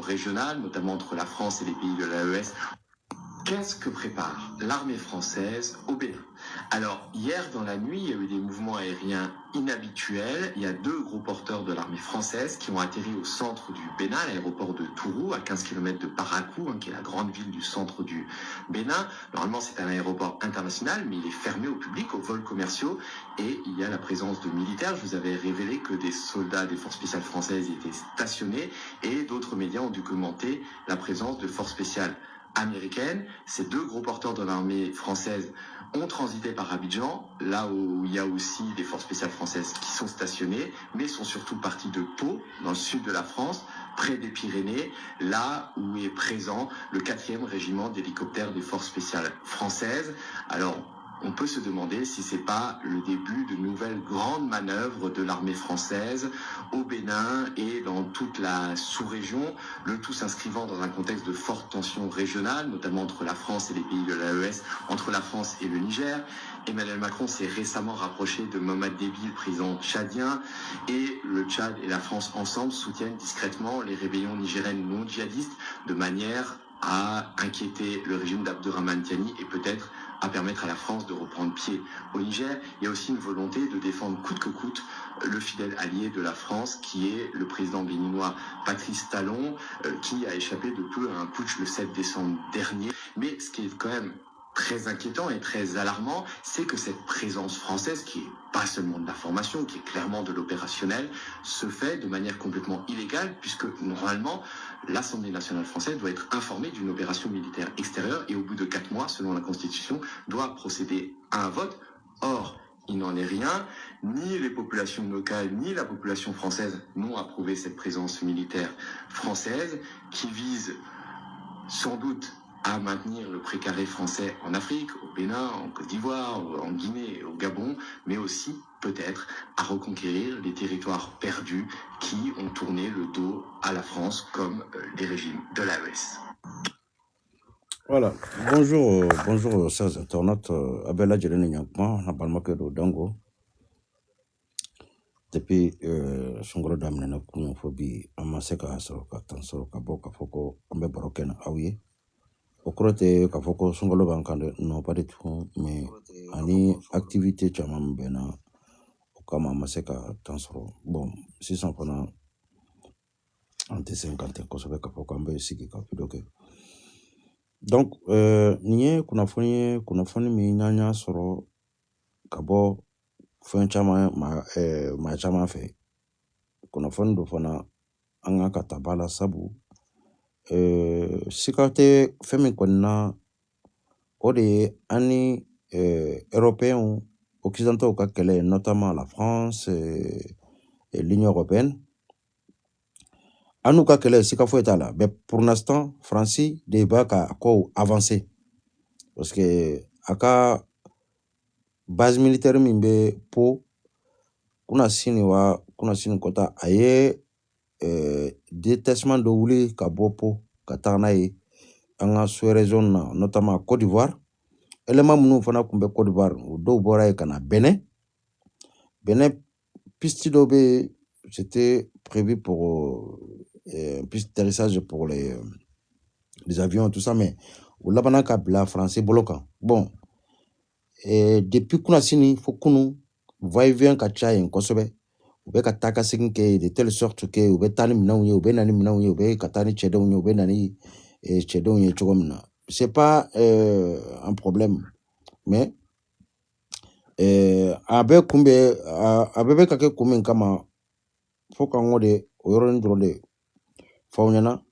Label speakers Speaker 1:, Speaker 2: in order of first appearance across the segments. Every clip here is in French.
Speaker 1: régionale, notamment entre la France et les pays de l'AES. Qu'est-ce que prépare l'armée française au Bénin? Alors, hier dans la nuit, il y a eu des mouvements aériens inhabituels. Il y a 2 gros porteurs de l'armée française qui ont atterri au centre du Bénin, l'aéroport de Tourou, à 15 km de Parakou, qui est la grande ville du centre du Bénin. Normalement, c'est un aéroport international, mais il est fermé au public, aux vols commerciaux, et il y a la présence de militaires. Je vous avais révélé que des soldats des forces spéciales françaises y étaient stationnés, et d'autres médias ont dû commenter la présence de forces spéciales américaines. Ces 2 gros porteurs de l'armée française ont transité par Abidjan, là où il y a aussi des forces spéciales françaises qui sont stationnées, mais sont surtout partis de Pau, dans le sud de la France, près des Pyrénées, là où est présent le 4e régiment d'hélicoptères des forces spéciales françaises. Alors, on peut se demander si c'est pas le début de nouvelles grandes manœuvres de l'armée française au Bénin et dans toute la sous-région, le tout s'inscrivant dans un contexte de forte tension régionale, notamment entre la France et les pays de l'AES, entre la France et le Niger. Emmanuel Macron s'est récemment rapproché de Mohamed Déby, le président tchadien, et le Tchad et la France ensemble soutiennent discrètement les rébellions nigériennes non djihadistes de manière à inquiéter le régime d'Abdourahmane Tiani et peut-être à permettre à la France de reprendre pied au Niger. Il y a aussi une volonté de défendre coûte que coûte le fidèle allié de la France, qui est le président béninois Patrice Talon, qui a échappé de peu à un putsch le 7 décembre dernier. Mais ce qui est quand même très inquiétant et très alarmant, c'est que cette présence française, qui est pas seulement de la formation, qui est clairement de l'opérationnel, se fait de manière complètement illégale, puisque normalement, l'Assemblée nationale française doit être informée d'une opération militaire extérieure et au bout de 4 mois, selon la Constitution, doit procéder à un vote. Or, il n'en est rien. Ni les populations locales, ni la population française n'ont approuvé cette présence militaire française qui vise sans doute à maintenir le précaré français en Afrique, au Bénin, en Côte d'Ivoire, en Guinée, au Gabon, mais aussi peut-être à reconquérir les territoires perdus qui ont tourné le dos à la France comme les régimes de l'AES.
Speaker 2: Voilà. Bonjour, chers internautes. Abella Djeleni Nyankma, Nabalmake do Dango. Depuis Songolo Damnena Kunyofobi, Amaseka Soroka, Tansoroka Boka Foko, Ambe Baroken Aouye. Okrote Kafoko Songolo Bankande, non pas du tout, mais Ani activité Chamam Bena, Okama Maseka Tansoro. Bon, 600 pendant Ante 50 Kosobe Kafoko Ambe Siki Kapidoke. Donc, niye kunafoni mi nyanya soro kabo fen chama ma chama fe kunafoni do fana anga katabala sabu sikate femi konna ode ani européens occidentaux ka kele notamment la France et l'Union européenne anuka kele sika fo etala mais pour l'instant Francie débat ka ko avancé parce que aka base militaire mimbe po kuna sini kota aye détachement de wuli ka bopo katana ye anga sous-région notamment Côte d'Ivoire élément munu fana kumbe Côte d'Ivoire do bora kana Bénin piste dobe c'était prévu pour piste d'atterrissage pour les avions tout ça mais au labana kabla français bloquant bon depuis kuna sini fokunu va-et-vient ka cha en kosobe ube ka taka sinke de telle sorte que ube tani minauye ube nani minauye ube katani chedonye ube nani chedonye chogomna c'est pas un problème mais abe kake kumen kama foka ngode oyoron drone faunyana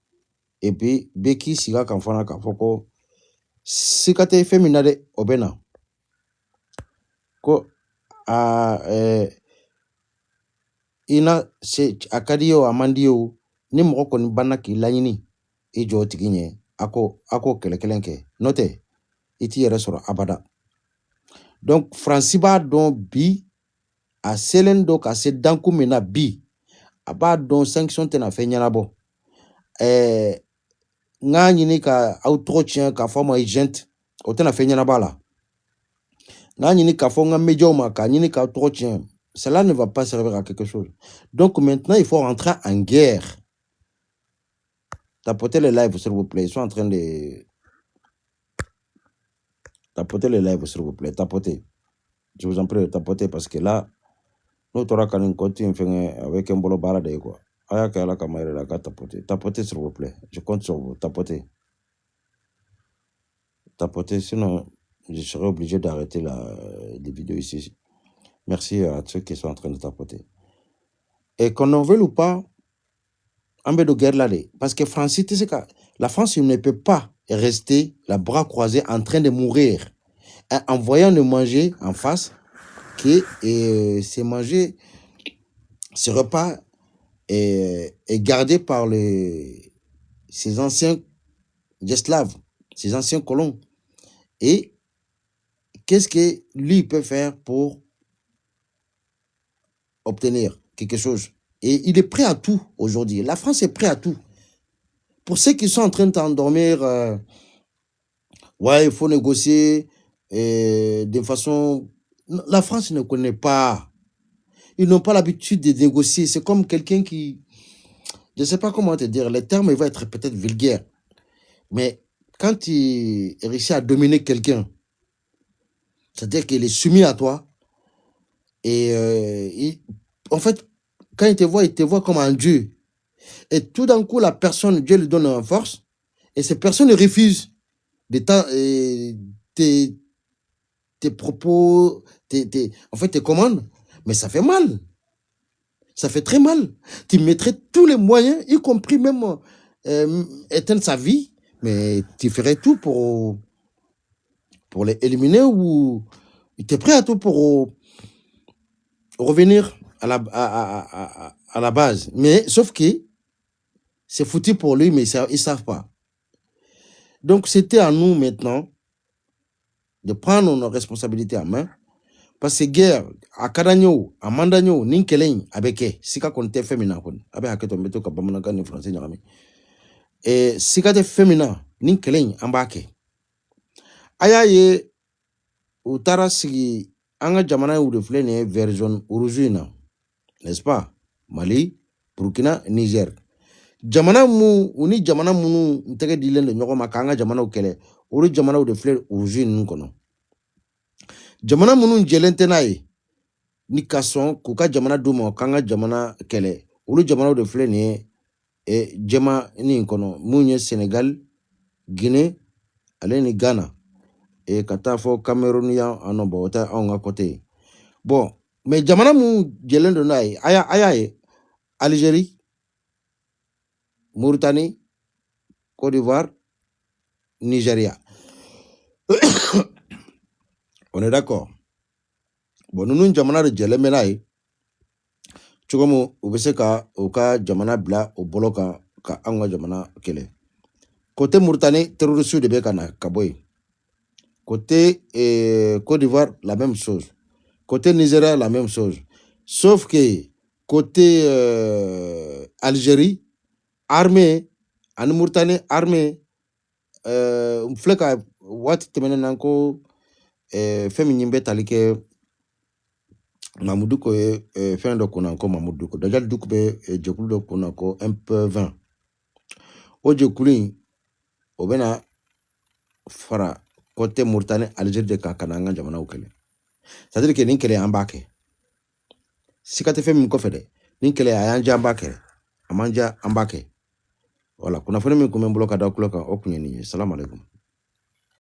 Speaker 2: et puis beki siga kan fana ka foko sikate femina de obena ko ina se akadiyo amandiyo ni moko koni bana ki laɲini i jo tigi ɲɛ ako kɛlɛkɛlɛn note iti yɛrɛ sɔrɔ abada donc Franci b'a dɔn bi a selen do ka se danku min na bi a b'a dɔn sanction tɛna fɛn ɲɛnabɔ n k'a ɲini ka aw tɔgɔ tiɲɛ k'a fɔ ma gente o tɛna fɛn ɲɛnabɔ la n k'a ɲini k'a fɔ n ka médiaw ma k'a ɲini k'aw tɔgɔ tiɲɛ cela ne va pas servir à quelque chose. Donc maintenant, il faut rentrer en guerre. Tapotez les lives, s'il vous plaît. Ils sont en train de... Tapotez les lives, s'il vous plaît. Tapotez. Je vous en prie, tapotez, parce que là, nous t'aura qu'à une continue avec un bolo barade, quoi. Ayaka la caméra, la gâte, tapotez. Tapotez, s'il vous plaît. Je compte sur vous. Tapotez. Tapotez, sinon, je serai obligé d'arrêter les vidéos ici. Merci à ceux qui sont en train de tapoter. Et qu'on en veuille ou pas, en de guerre là, parce que Francis, la France ne peut pas rester la bras croisés en train de mourir en voyant le manger en face, que c'est manger, ce repas est gardé par ces anciens esclaves, ces anciens colons. Et qu'est-ce que lui peut faire pour obtenir quelque chose? Et il est prêt à tout aujourd'hui. La France est prête à tout. Pour ceux qui sont en train d'endormir, ouais, il faut négocier de façon... La France ne connaît pas. Ils n'ont pas l'habitude de négocier. C'est comme quelqu'un qui... Je ne sais pas comment te dire. Les termes vont être peut-être vulgaires. Mais quand il réussit à dominer quelqu'un, c'est-à-dire qu'il est soumis à toi, et en fait, quand il te voit comme un dieu. Et tout d'un coup, la personne, Dieu lui donne une force, et ces personnes refusent tes propos, en fait, tes commandes. Mais ça fait mal. Ça fait très mal. Tu mettrais tous les moyens, y compris même éteindre sa vie, mais tu ferais tout pour les éliminer, ou tu es prêt à tout pour revenir à la base. Mais sauf que c'est foutu pour lui, mais ils ne savent pas. Donc, c'était à nous maintenant de prendre nos responsabilités en main. Parce que guerre, à Kadanyo, à Mandanyo, Ninkelen, avec Sika Conte féminin, avec Haketo Meto Kabamanaga, ni français, n'ami. Et Sika de féminin, Ninkelen, Ambake. Ayaye, Utara Sigi, Anga Jamana ou de Flene, version Uruzina, n'est-ce pas? Mali, Burkina, Niger. Jamana mu, uni Jamana munu, Ntege Dilen de Nyokoma, Kanga Jamana ou Kele, Uri Jamana ou de Flene, Uruzine, Nkono. Jamana munu Jelentena ni kason kuka jamana dumo kanga jamana kele ulu jamana de flé ni jema ni kono munye Sénégal, Guinée, ale ni Ghana et katafo Cameroun ya anombo ota onga côté. Bon, mais jamana mu jelendo nai aya Algérie, Mauritanie, Côte d'Ivoire, Nigeria. On est d'accord. Bon, nous jamana de jelemenai Chugomu ubeseka uka jamana bla o boloka ka anga jamana kele. Côté Mauritanie, terroriste de Bekana, Kaboy. Côté Côte d'Ivoire, la même chose. Côté Nigeria, la même chose. Sauf que côté Algérie, armée, en Mauritanie, armée, fleka, what temene nanko, féminine talike, Mamoudou ko fin de konanko Mamoudou ko dajal duk be jekulu de konanko un peu 20 o jekulu o bena fara côté Mauritanie Algérie de kananga jamana ukele c'est-à-dire que ninkele ambake sikate femi ko fede ninkele ayanja ambake amanja ambake voilà kuna fene mi ko membloka da kuloka okunyeni. Salam alaikum.